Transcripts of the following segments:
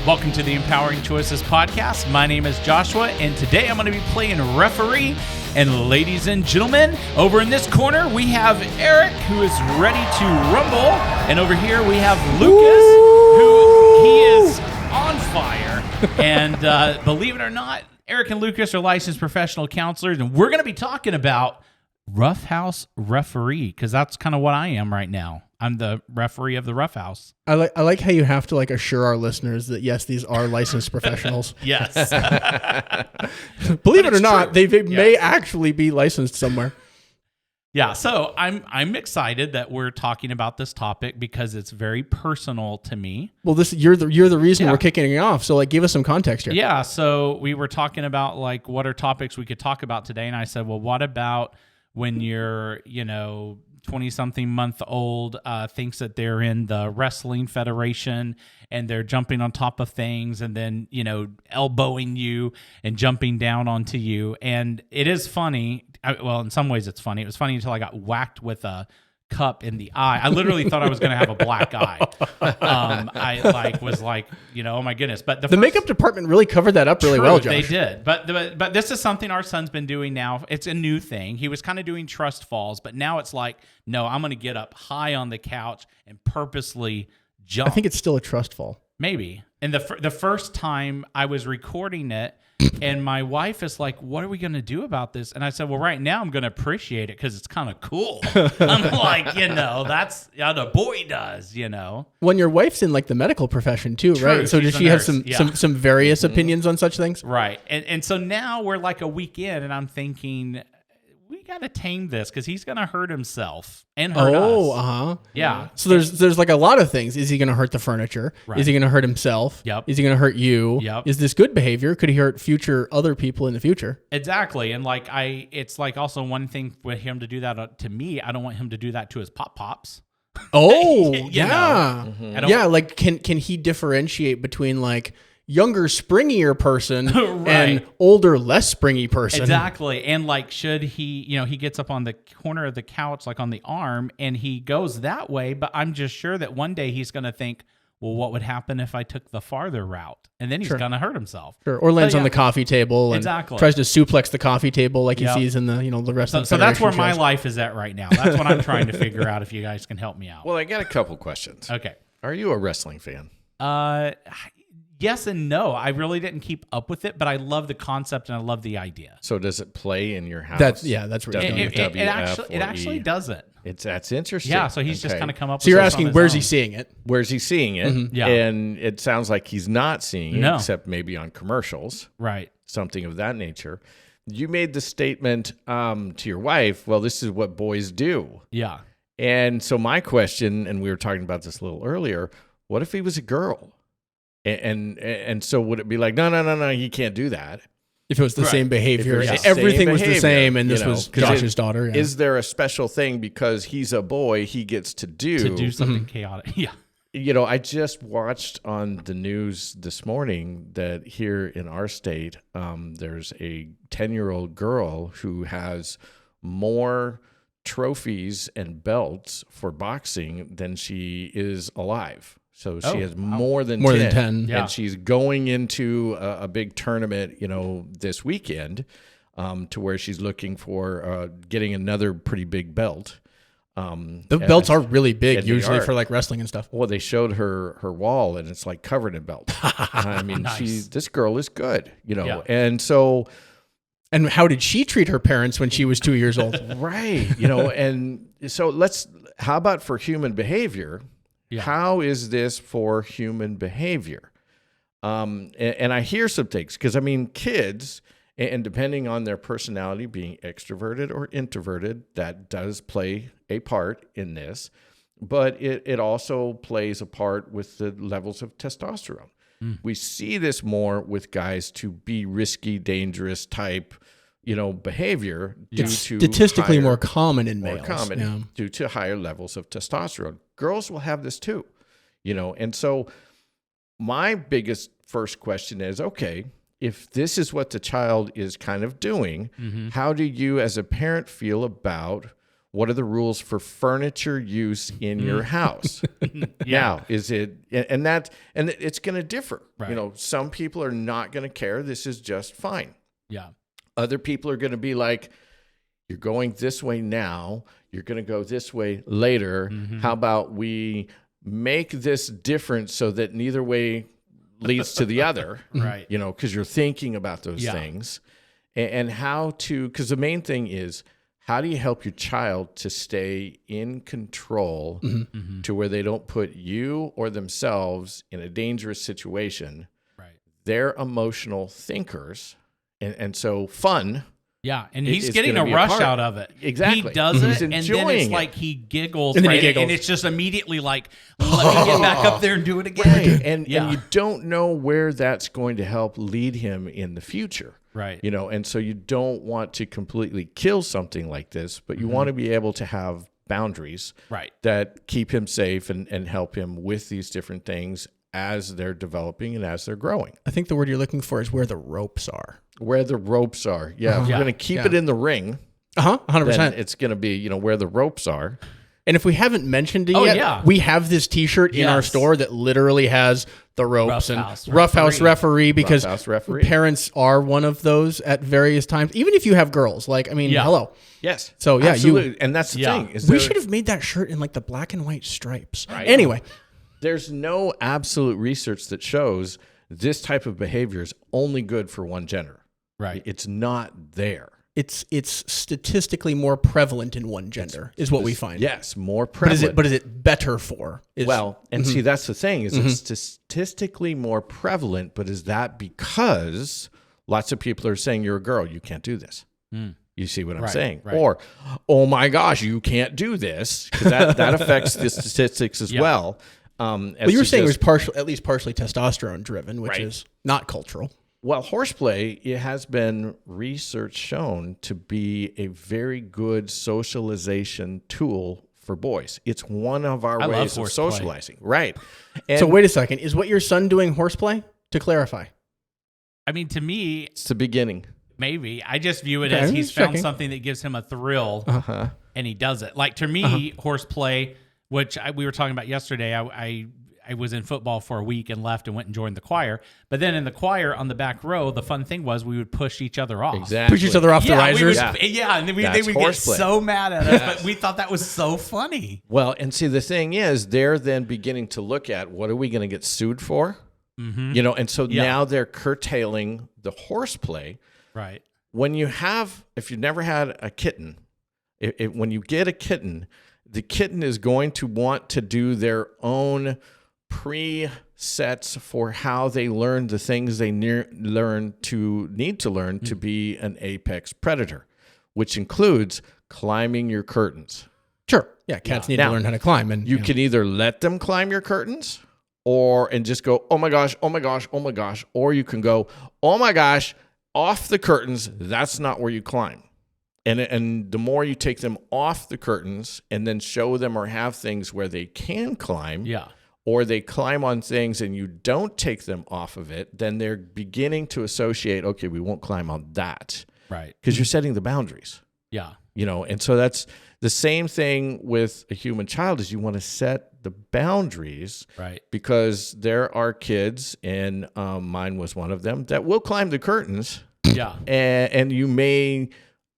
Welcome to the Empowering Choices podcast. My name is Joshua, and today I'm going to be playing referee. And ladies and gentlemen, over in this corner, we have Erik, who is ready to rumble. And over here, we have Lucas, who he is on fire. And believe it or not, Erik and Lucas are licensed professional counselors, and we're going to be talking about Roughhouse Referee, because that's kind of what I am right now. I'm the referee of the Roughhouse. I like how you have to assure our listeners that yes, these are licensed professionals. Yes. Believe it or not, they may actually be licensed somewhere. Yeah, so I'm excited that we're talking about this topic because it's very personal to me. Well, you're the reason we're kicking it off. So give us some context here. Yeah, so we were talking about what are topics we could talk about today, and I said, well, what about when you're 20-something month old thinks that they're in the wrestling federation and they're jumping on top of things and then, elbowing you and jumping down onto you. And it is funny. Well, in some ways it's funny. It was funny until I got whacked with a cup in the eye. I literally thought I was going to have a black eye. I was oh my goodness. But the makeup department really covered that up really well, Josh. They did. But this is something our son's been doing now. It's a new thing. He was kind of doing trust falls, but now it's no, I'm going to get up high on the couch and purposely jump. I think it's still a trust fall. Maybe. And the first time I was recording it, and my wife is like, what are we going to do about this? And I said, well, right now I'm going to appreciate it because it's kind of cool. I'm like, that's how the boy does, When your wife's in the medical profession too, True, right? So does she have some various opinions on such things? Right. And so now we're a week in, and I'm thinking, we got to tame this because he's going to hurt himself and hurt us. Oh, uh-huh. Yeah. So there's a lot of things. Is he going to hurt the furniture? Right. Is he going to hurt himself? Yep. Is he going to hurt you? Yep. Is this good behavior? Could he hurt future other people in the future? Exactly. And it's also one thing for him to do that to me. I don't want him to do that to his pop-pops. Oh, yeah. Mm-hmm. Yeah, can he differentiate between younger, springier person right. and older, less springy person? Exactly. And should he, he gets up on the corner of the couch, on the arm, and he goes that way, but I'm just sure that one day he's going to think, well, what would happen if I took the farther route? And then he's going to hurt himself. Sure. Or lands on the coffee table and tries to suplex the coffee table he sees in the rest of the So that's where shows. my life is at right now. That's what I'm trying to figure out if you guys can help me out. Well, I got a couple questions. Okay. Are you a wrestling fan? Yes and no. I really didn't keep up with it, but I love the concept and I love the idea. So does it play in your house? That's where it actually doesn't. That's interesting. Yeah, so he's just kind of come up with So you're asking, where's he seeing it? Where's he seeing it? Mm-hmm. Yeah. And it sounds like he's not seeing it, except maybe on commercials. Right. Something of that nature. You made the statement to your wife, well, this is what boys do. Yeah. And so my question, and we were talking about this a little earlier, what if he was a girl? And so would it be no, he can't do that? If it was the same behavior, everything was the same, and this was Josh's daughter. Yeah. Is there a special thing because he's a boy he gets to do something chaotic? Yeah. I just watched on the news this morning that here in our state, there's a 10-year-old girl who has more trophies and belts for boxing than she is alive. So she has more than 10. Yeah. And she's going into a big tournament, this weekend, to where she's looking for getting another pretty big belt. The belts are really big usually for wrestling and stuff. Well, they showed her wall and it's covered in belts. I mean, nice. This girl is good, Yeah. And so. And how did she treat her parents when she was 2 years old? Right. And so how about for human behavior? Yeah. How is this for human behavior? And I hear some things because, kids, and depending on their personality being extroverted or introverted, that does play a part in this. But it also plays a part with the levels of testosterone. Mm. We see this more with guys to be risky, dangerous type, behavior. It's statistically more common in males. More common due to higher levels of testosterone. Girls will have this too, And so my biggest first question is, okay, if this is what the child is kind of doing, how do you as a parent feel about what are the rules for furniture use in your house? Now, is it, and it's going to differ. Right. You know, some people are not going to care. This is just fine. Yeah. Other people are going to be like, you're going this way now, you're going to go this way later. How about we make this different so that neither way leads to the other? Right. You know, because you're thinking about those things. And how to, because the main thing is, how do you help your child to stay in control to where they don't put you or themselves in a dangerous situation? Right. They're emotional thinkers. And so fun. Yeah, and he's getting a rush out of it. Exactly. He does it, and then it's like he giggles, right? And it's just immediately like, let me get back up there and do it again. Right. And you don't know where that's going to help lead him in the future. Right. You know, and so you don't want to completely kill something like this, but you want to be able to have boundaries that keep him safe and help him with these different things as they're developing and as they're growing. I think the word you're looking for is where the ropes are. Where the ropes are. Yeah. If we're going to keep it in the ring. 100%. Then it's going to be, you know, where the ropes are. And if we haven't mentioned it yet, we have this T-shirt in our store that literally has the ropes and Roughhouse Referee, because parents are one of those at various times. Even if you have girls, like, I mean, hello. Yes. So yeah, absolutely. And that's the thing. We should have made that shirt in like the black and white stripes. Right. Anyway, there's no absolute research that shows this type of behavior is only good for one gender. Right. It's not there. It's statistically more prevalent in one gender, is what we find. Yes, more prevalent. But is it better for? See, that's the thing, is it's statistically more prevalent, but is that because lots of people are saying you're a girl, you can't do this? You see what I'm saying? Right. Or, oh my gosh, you can't do this, because that affects the statistics as well. Well, you were saying it was at least partially testosterone driven, which is not cultural. Well, horseplay, it has been research shown to be a very good socialization tool for boys. It's one of our ways of socializing. Right. And so wait a second. Is what your son doing horseplay? To clarify. I mean, to me, it's the beginning. Maybe. I just view it as he's found something that gives him a thrill and he does it. Like to me, horseplay, which we were talking about yesterday, I was in football for a week and left and went and joined the choir. But then in the choir on the back row, the fun thing was we would push each other off. Push each other off the risers. And then they would get so mad at us. But we thought that was so funny. Well, and see, the thing is, they're then beginning to look at what are we going to get sued for? You know, and so now they're curtailing the horseplay. Right. If you've never had a kitten, when you get a kitten, the kitten is going to want to do their own presets for how they learn the things they need to learn to be an apex predator, which includes climbing your curtains. Sure. Yeah, cats need to learn how to climb. And you can either let them climb your curtains and just go, oh my gosh, oh my gosh, oh my gosh. Or you can go, oh my gosh, off the curtains. That's not where you climb. And the more you take them off the curtains and then show them or have things where they can climb, or they climb on things and you don't take them off of it, then they're beginning to associate, okay, we won't climb on that. Right. Because you're setting the boundaries. Yeah. You know, and so that's the same thing with a human child, is you want to set the boundaries. Right. Because there are kids, and mine was one of them, that will climb the curtains. Yeah. And you may...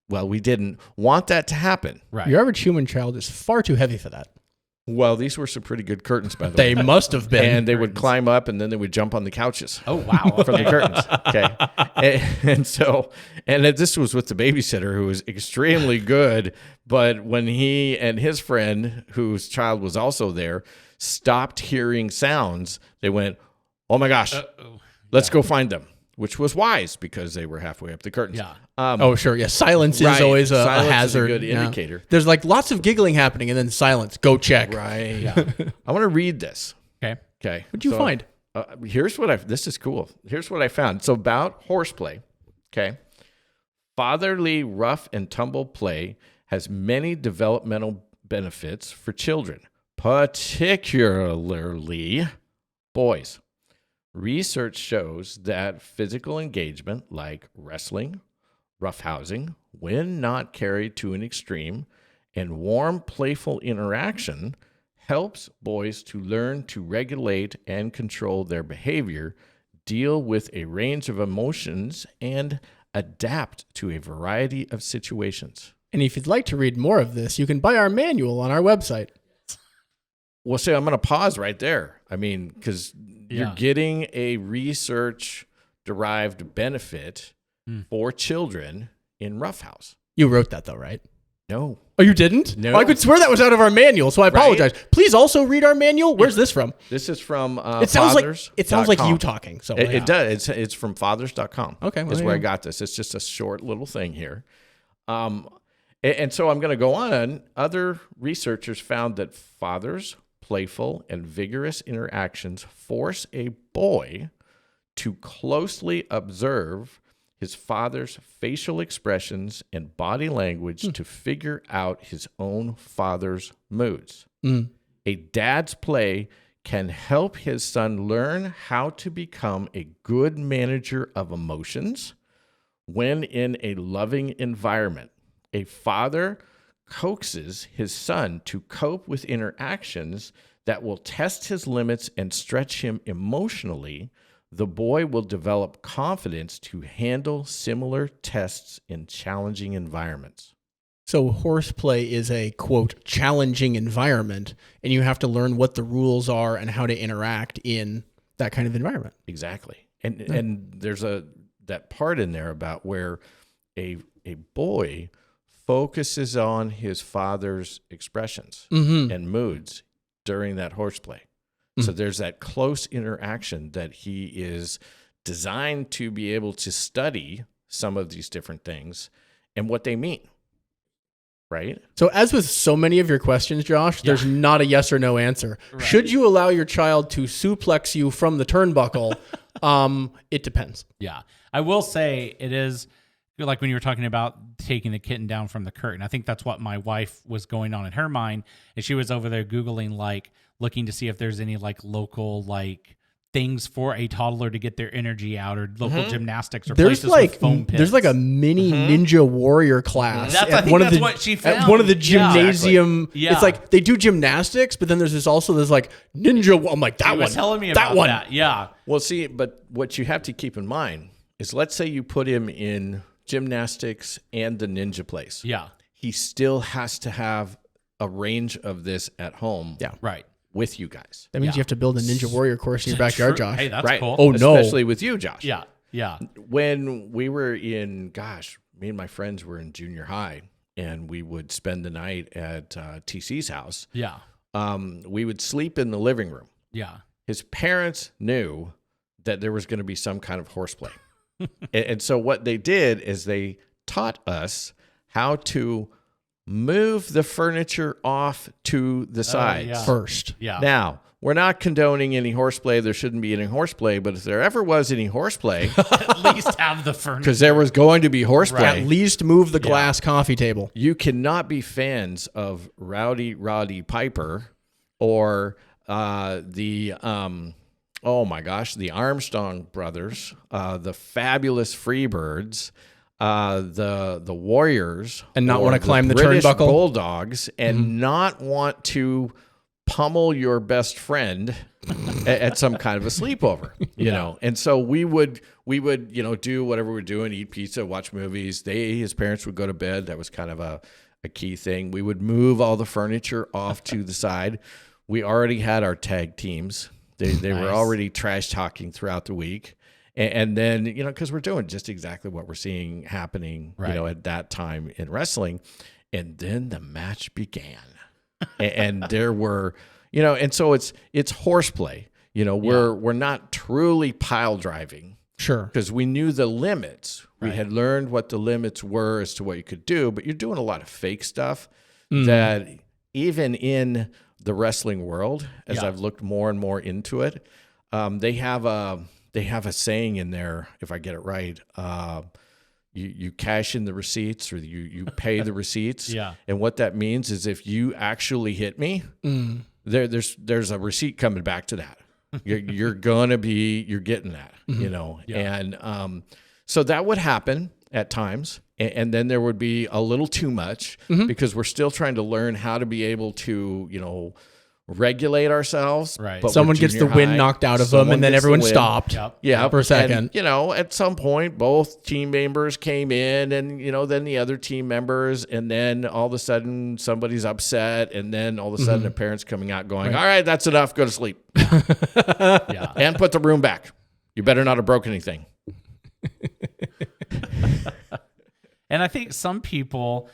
Well, we didn't want that to happen. Right. Your average human child is far too heavy for that. Well, these were some pretty good curtains, by the way. They must have been. And they would climb up, and then they would jump on the couches. Oh, wow. From the curtains. Okay. And this was with the babysitter, who was extremely good. But when he and his friend, whose child was also there, stopped hearing sounds, they went, oh my gosh, let's go find them. Which was wise, because they were halfway up the curtains. Yeah. Sure. Yeah. Silence is always a hazard. Is a good indicator. There's like lots of giggling happening, and then silence. Go check. Right. Yeah. I want to read this. Okay. What'd you find? This is cool. Here's what I found. So about horseplay. Okay. Fatherly rough and tumble play has many developmental benefits for children, particularly boys. Research shows that physical engagement like wrestling, roughhousing, when not carried to an extreme And warm, playful interaction helps boys to learn to regulate and control their behavior, deal with a range of emotions, and adapt to a variety of situations. And if you'd like to read more of this, you can buy our manual on our website. Well, see, I'm going to pause right there. I mean, because you're getting a research-derived benefit for children in Roughhouse. You wrote that, though, right? No. Oh, you didn't? No. Oh, I could swear that was out of our manual, so I apologize. Right? Please also read our manual. Where's this from? This is from it sounds like you talking. So it does. It's from fathers.com. Okay. Well, that's where I got this. It's just a short little thing here. And so I'm going to go on. Other researchers found that fathers' playful and vigorous interactions force a boy to closely observe his father's facial expressions and body language to figure out his own father's moods. A dad's play can help his son learn how to become a good manager of emotions when in a loving environment. A father coaxes his son to cope with interactions that will test his limits and stretch him emotionally. The boy will develop confidence to handle similar tests in challenging environments. So horseplay is a, quote, challenging environment, and you have to learn what the rules are and how to interact in that kind of environment. Exactly. And there's that part in there about where a boy focuses on his father's expressions and moods during that horseplay. So there's that close interaction that he is designed to be able to study some of these different things and what they mean, right? So as with so many of your questions, Josh, there's not a yes or no answer. Right. Should you allow your child to suplex you from the turnbuckle? It depends. Yeah. I will say it is like when you were talking about taking the kitten down from the curtain. I think that's what my wife was going on in her mind. And she was over there Googling, like, looking to see if there's any like local like things for a toddler to get their energy out, or local gymnastics, or there's places like with foam pits. There's like a mini Ninja Warrior class at what she found. At one of the gymnasium. Yeah. It's like they do gymnastics, but then there's this like ninja. I'm like, that one. Telling me about that. Yeah. Well, see, but what you have to keep in mind is, let's say you put him in gymnastics and the ninja place. Yeah. He still has to have a range of this at home. Yeah. Right. With you guys. That means you have to build a Ninja Warrior course in your backyard, Josh. Hey, that's right. cool. Oh, no. Especially with you, Josh. Yeah. Yeah. When we were me and my friends were in junior high, and we would spend the night at TC's house. Yeah. We would sleep in the living room. Yeah. His parents knew that there was going to be some kind of horseplay. And so what they did is they taught us how to move the furniture off to the sides first. Yeah. Now, we're not condoning any horseplay. There shouldn't be any horseplay, but if there ever was any horseplay, at least have the furniture. Because there was going to be horseplay. At least move the glass coffee table. You cannot be fans of Rowdy Roddy Piper or the Armstrong brothers, the Fabulous Freebirds, the Warriors, and not want to climb the British turnbuckle, Bulldogs, and not want to pummel your best friend at some kind of a sleepover, you know. And so we would do whatever we're doing, eat pizza, watch movies. His parents would go to bed. That was kind of a key thing. We would move all the furniture off to the side. We already had our tag teams. They were already trash talking throughout the week. And then, because we're doing just exactly what we're seeing happening, at that time in wrestling. And then the match began. And there were, and so it's horseplay. We're not truly pile driving. Sure. Because we knew the limits. We had learned what the limits were as to what you could do, but you're doing a lot of fake stuff that even in the wrestling world, as I've looked more and more into it, they have a saying in there, if I get it right, you cash in the receipts, or you pay the receipts. Yeah. And what that means is, if you actually hit me, there's a receipt coming back to that. You're getting that, Yeah. And so that would happen at times. And then there would be a little too much because we're still trying to learn how to be able to, regulate ourselves. Right. But someone gets the wind knocked out of them, and then everyone stopped. Yeah, for a second. And, at some point, both team members came in, and then the other team members, and then all of a sudden somebody's upset, and then all of a sudden the parents coming out going, "All right, that's enough. Go to sleep." And put the room back. You better not have broke anything. And I think some people,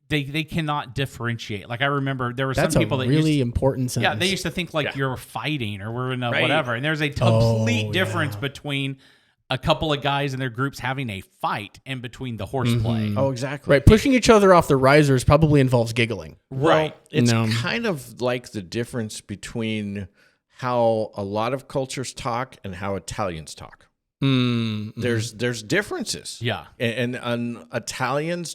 they cannot differentiate. Like I remember there were some people that really important sentence. Yeah, they used to think like you're fighting or we're in a whatever. And there's a complete difference between a couple of guys in their groups having a fight and between the horseplay. Oh, exactly. Right. Pushing each other off the risers probably involves giggling. Right. Well, it's kind of like the difference between how a lot of cultures talk and how Italians talk. There's differences. Yeah. And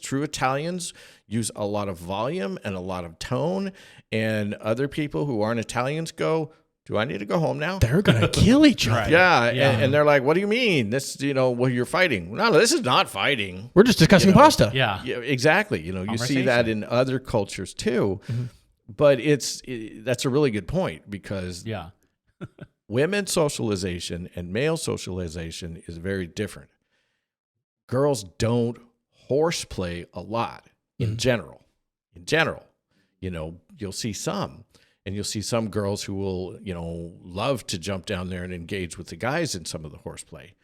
true Italians use a lot of volume and a lot of tone, and other people who aren't Italians go, "Do I need to go home now?" They're going to kill each other. Right. Yeah. And they're like, "What do you mean? This, well, you're fighting." No, this is not fighting. We're just discussing pasta. Yeah. Exactly. You see that in other cultures too. But that's a really good point because women's socialization and male socialization is very different. Girls don't horseplay a lot in general. You'll see some, and you'll see some girls who will, love to jump down there and engage with the guys in some of the horseplay.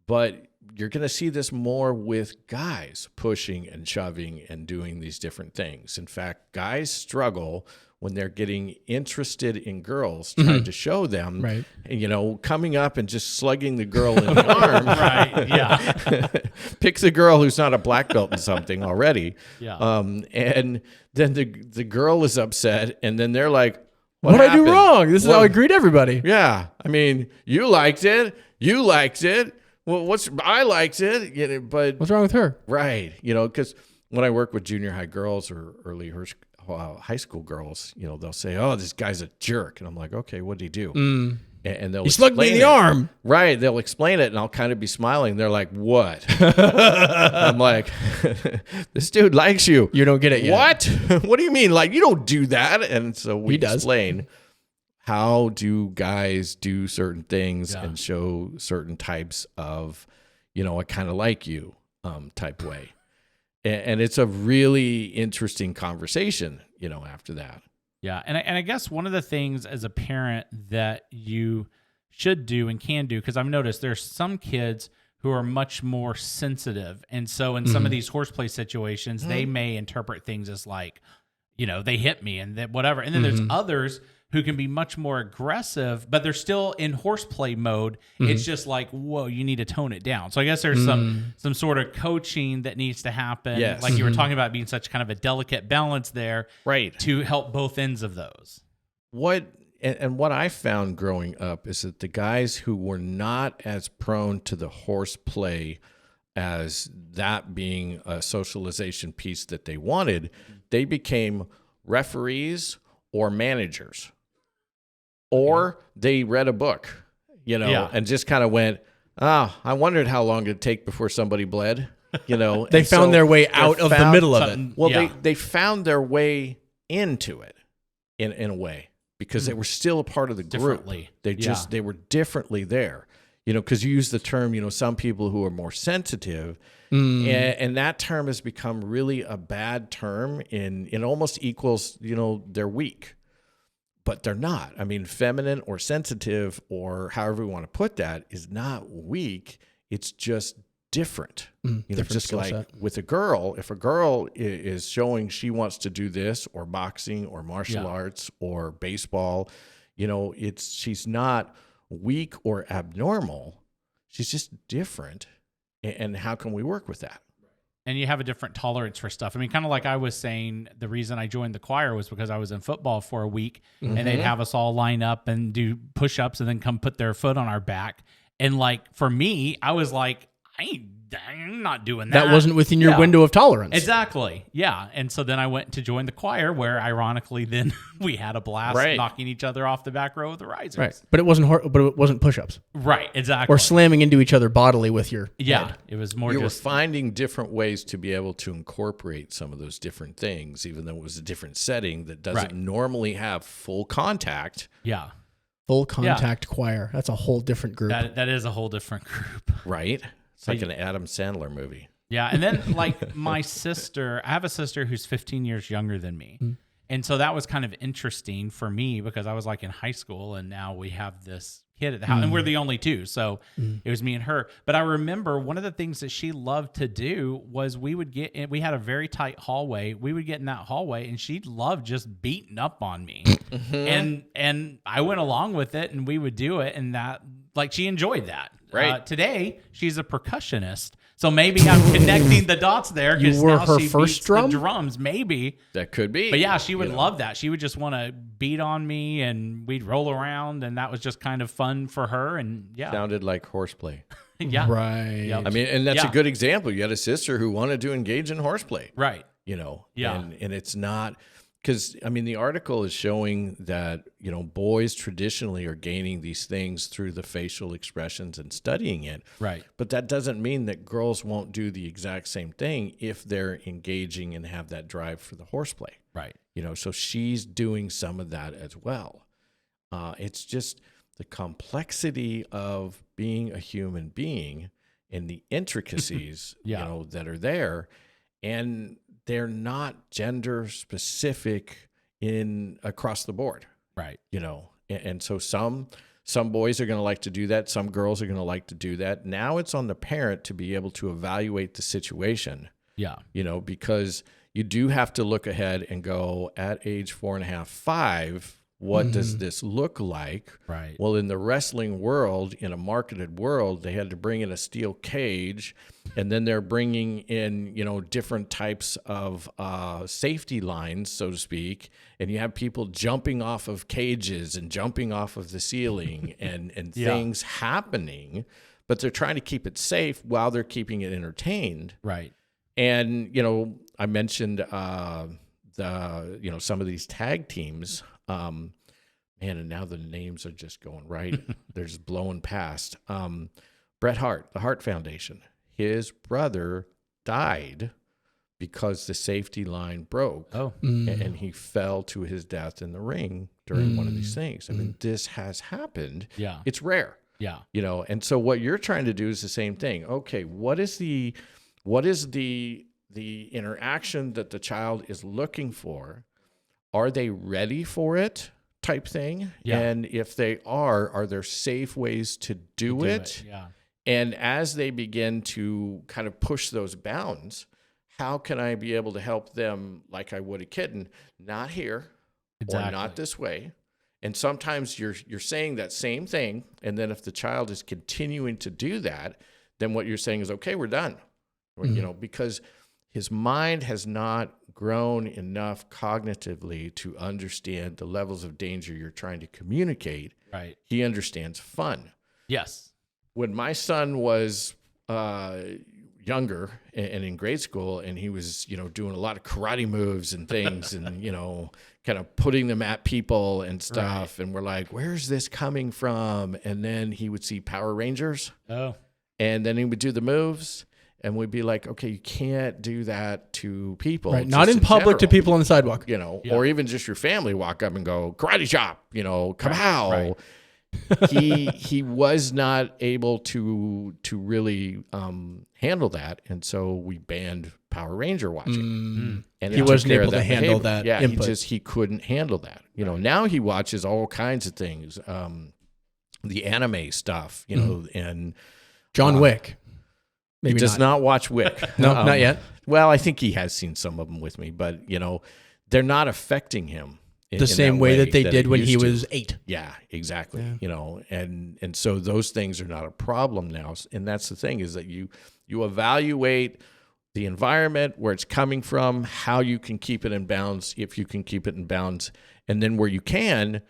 But you're going to see this more with guys pushing and shoving and doing these different things. In fact, guys struggle when they're getting interested in girls, trying to show them, and, coming up and just slugging the girl in the arm. Right, yeah. Pick the girl who's not a black belt in something already. Yeah. And then the girl is upset, and then they're like, what did I do wrong? This is how I greet everybody. Yeah. I mean, you liked it. Well, I liked it, but what's wrong with her? Right. Because when I work with junior high girls or early high school girls, they'll say, "Oh, this guy's a jerk," and I'm like, "Okay, what did he do?" And they'll he slugged me in the arm. Right. They'll explain it, and I'll kind of be smiling. They're like, "What?" I'm like, "This dude likes you. You don't get it yet." What? What do you mean? Like, you don't do that? And so we explain. How do guys do certain things and show certain types of, I kind of like you type way. And it's a really interesting conversation, after that. Yeah. And I guess one of the things as a parent that you should do and can do, because I've noticed there's some kids who are much more sensitive. And so in some of these horseplay situations, they may interpret things as like, they hit me and that whatever. And then there's others who can be much more aggressive, but they're still in horseplay mode. It's just like, whoa, you need to tone it down. So I guess there's some sort of coaching that needs to happen. Yes. Like you were talking about being such kind of a delicate balance there, right, to help both ends of those. What I found growing up is that the guys who were not as prone to the horseplay as that being a socialization piece that they wanted, they became referees or managers. Or they read a book, and just kind of went, I wondered how long it'd take before somebody bled, They found their way out of the middle of it. Well, they found their way into it in a way because they were still a part of the group. They were differently there, because you use the term, some people who are more sensitive, and that term has become really a bad term it almost equals, they're weak. But they're not. I mean, feminine or sensitive or however we want to put that is not weak. It's just different. Different just like set. With a girl, if a girl is showing she wants to do this or boxing or martial arts or baseball, she's not weak or abnormal. She's just different. And how can we work with that? And you have a different tolerance for stuff. I mean, kind of like I was saying, the reason I joined the choir was because I was in football for a week and they'd have us all line up and do push-ups and then come put their foot on our back. And like, for me, I was like, I ain't I'm not doing that. That wasn't within your window of tolerance. Exactly. Yeah. And so then I went to join the choir, where ironically then we had a blast knocking each other off the back row of the risers. Right. But it wasn't push-ups. Right. Exactly. Or slamming into each other bodily with your head. It was more you were finding different ways to be able to incorporate some of those different things, even though it was a different setting that doesn't normally have full contact. Yeah. Full contact choir. That's a whole different group. That is a whole different group. Right. It's like an Adam Sandler movie. Yeah. And then like my sister, I have a sister who's 15 years younger than me. Mm. And so that was kind of interesting for me because I was like in high school and now we have this kid at the house and we're the only two. So it was me and her. But I remember one of the things that she loved to do was we had a very tight hallway. We would get in that hallway and she loved just beating up on me. And I went along with it and we would do it. And that, like, she enjoyed that. Right. Today, she's a percussionist. So maybe I'm connecting the dots there. You were her first drum? The drums, maybe. That could be. But yeah, she would love that. She would just want to beat on me and we'd roll around and that was just kind of fun for her. And yeah. Sounded like horseplay. Yeah. Right. Yep. I mean, and that's a good example. You had a sister who wanted to engage in horseplay. Right. You know? Yeah. And it's not... Because, I mean, the article is showing that, you know, boys traditionally are gaining these things through the facial expressions and studying it. Right. But that doesn't mean that girls won't do the exact same thing if they're engaging and have that drive for the horseplay. Right. You know, so she's doing some of that as well. It's just the complexity of being a human being and the intricacies, you know, that are there. And they're not gender specific across the board. Right. You know, and so some boys are going to like to do that. Some girls are going to like to do that. Now it's on the parent to be able to evaluate the situation. Yeah. You know, because you do have to look ahead and go at age 4.5, 5, what does this look like? Right. Well, in the wrestling world, in a marketed world, they had to bring in a steel cage, and then they're bringing in, you know, different types of safety lines, so to speak, and you have people jumping off of cages and jumping off of the ceiling and things happening, but they're trying to keep it safe while they're keeping it entertained. Right. And, you know, I mentioned some of these tag teams. Man, and now the names are just going right. They're just blowing past. Bret Hart, the Hart Foundation. His brother died because the safety line broke. Oh. And he fell to his death in the ring during one of these things. I mean, this has happened. Yeah. It's rare. Yeah. You know, and so what you're trying to do is the same thing. Okay, what is the interaction that the child is looking for? Are they ready for it type thing? Yeah. And if they are there safe ways to do it? Yeah. And as they begin to kind of push those bounds, how can I be able to help them like I would a kitten? Not here or not this way. And sometimes you're saying that same thing, and then if the child is continuing to do that, then what you're saying is, okay, we're done. You know, because his mind has not grown enough cognitively to understand the levels of danger you're trying to communicate. Right. He understands fun. Yes. When my son was younger and in grade school, and he was, you know, doing a lot of karate moves and things and, you know, kind of putting them at people and stuff. Right. And we're like, where's this coming from? And then he would see Power Rangers. Oh. And then he would do the moves. And we'd be like, okay, you can't do that to people. Right. Not in public to people on the sidewalk. You know, or even just your family walk up and go, karate chop, you know, kapow. Right. He was not able to really handle that. And so we banned Power Ranger watching. And he wasn't able to handle that. Yeah, input. he couldn't handle that. You know, now he watches all kinds of things, the anime stuff, you know, and John Wick. Maybe he does not watch Wick. No, not yet. Well, I think he has seen some of them with me, but, you know, they're not affecting him the same way that they did when he was 8. Yeah, exactly. Yeah. You know, and so those things are not a problem now. And that's the thing, is that you evaluate the environment, where it's coming from, how you can keep it in bounds, if you can keep it in bounds, and then where you can,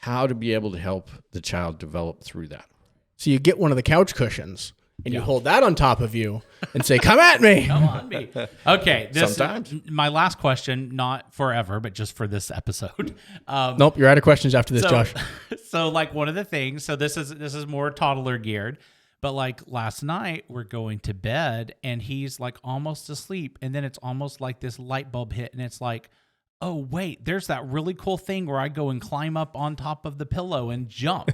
how to be able to help the child develop through that. So you get one of the couch cushions and you hold that on top of you and say, come at me. Come on me. Okay. Sometimes. My last question, not forever, but just for this episode. Nope, you're out of questions after this, Josh. So like one of the things, so this is more toddler geared, but like last night we're going to bed and he's like almost asleep. And then it's almost like this light bulb hit and it's like, oh, wait, there's that really cool thing where I go and climb up on top of the pillow and jump.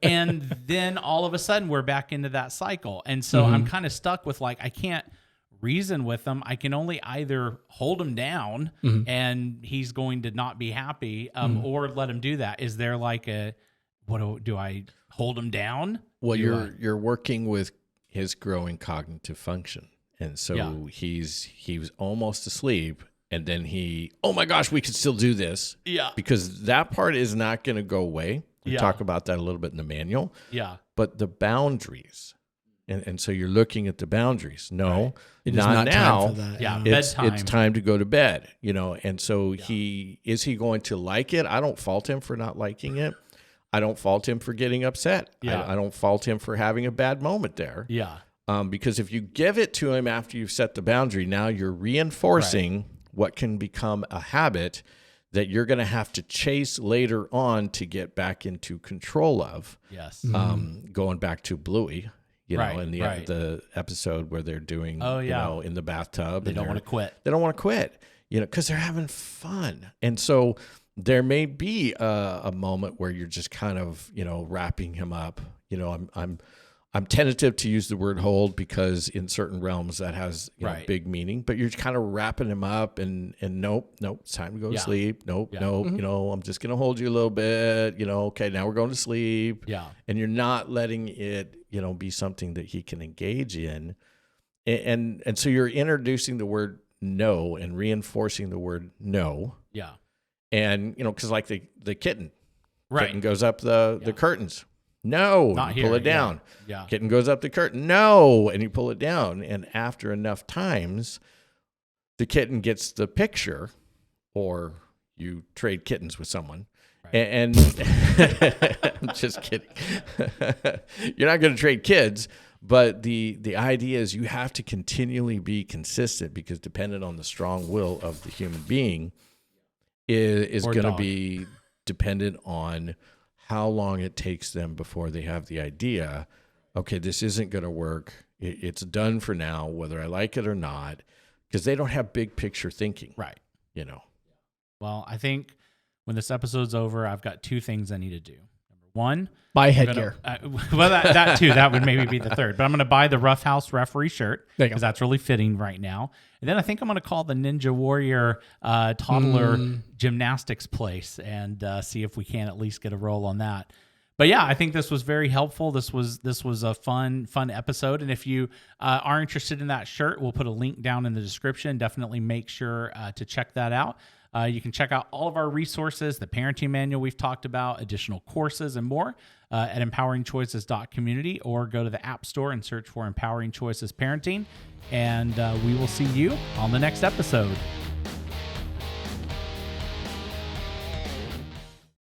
And then all of a sudden we're back into that cycle. And so I'm kind of stuck with like, I can't reason with him. I can only either hold him down and he's going to not be happy or let him do that. Is there like do I hold him down? Well, you're working with his growing cognitive function. And so he was almost asleep. And then oh my gosh, we could still do this. Yeah. Because that part is not going to go away. We talk about that a little bit in the manual. Yeah. But the boundaries. And so you're looking at the boundaries. No, it not now. Time for that. Yeah. It's time to go to bed, And so is he going to like it? I don't fault him for not liking it. I don't fault him for getting upset. Yeah. I don't fault him for having a bad moment there. Yeah. Because if you give it to him after you've set the boundary, now you're reinforcing what can become a habit that you're going to have to chase later on to get back into control of. Yes. Going back to Bluey, in the episode where they're doing, in the bathtub. They don't want to quit. They don't want to quit, because they're having fun. And so there may be a moment where you're just kind of, wrapping him up. I'm tentative to use the word hold because in certain realms that has big meaning, but you're kind of wrapping him up and nope, it's time to go to sleep. Nope, I'm just going to hold you a little bit, okay, now we're going to sleep. Yeah. And you're not letting it, be something that he can engage in. And so you're introducing the word no and reinforcing the word no. Yeah. And, because like the kitten goes up the curtains. No, not you pull it down. Yeah. Kitten goes up the curtain. No, and you pull it down. And after enough times, the kitten gets the picture, or you trade kittens with someone. Right. And I'm just kidding. You're not going to trade kids, but the idea is you have to continually be consistent because dependent on the strong will of the human being is going to be dependent on how long it takes them before they have the idea, okay, this isn't going to work. It's done for now, whether I like it or not, because they don't have big picture thinking. Right. Well, I think when this episode's over, I've got two things I need to do. Number one, buy headgear. That too. That would maybe be the third. But I'm going to buy the Roughhouse Referee shirt because that's really fitting right now. And then I think I'm going to call the Ninja Warrior toddler gymnastics place and see if we can at least get a roll on that. But yeah, I think this was very helpful. This was a fun episode. And if you are interested in that shirt, we'll put a link down in the description. Definitely make sure to check that out. You can check out all of our resources, the parenting manual we've talked about, additional courses, and more at empoweringchoices.community, or go to the App Store and search for Empowering Choices Parenting. And we will see you on the next episode.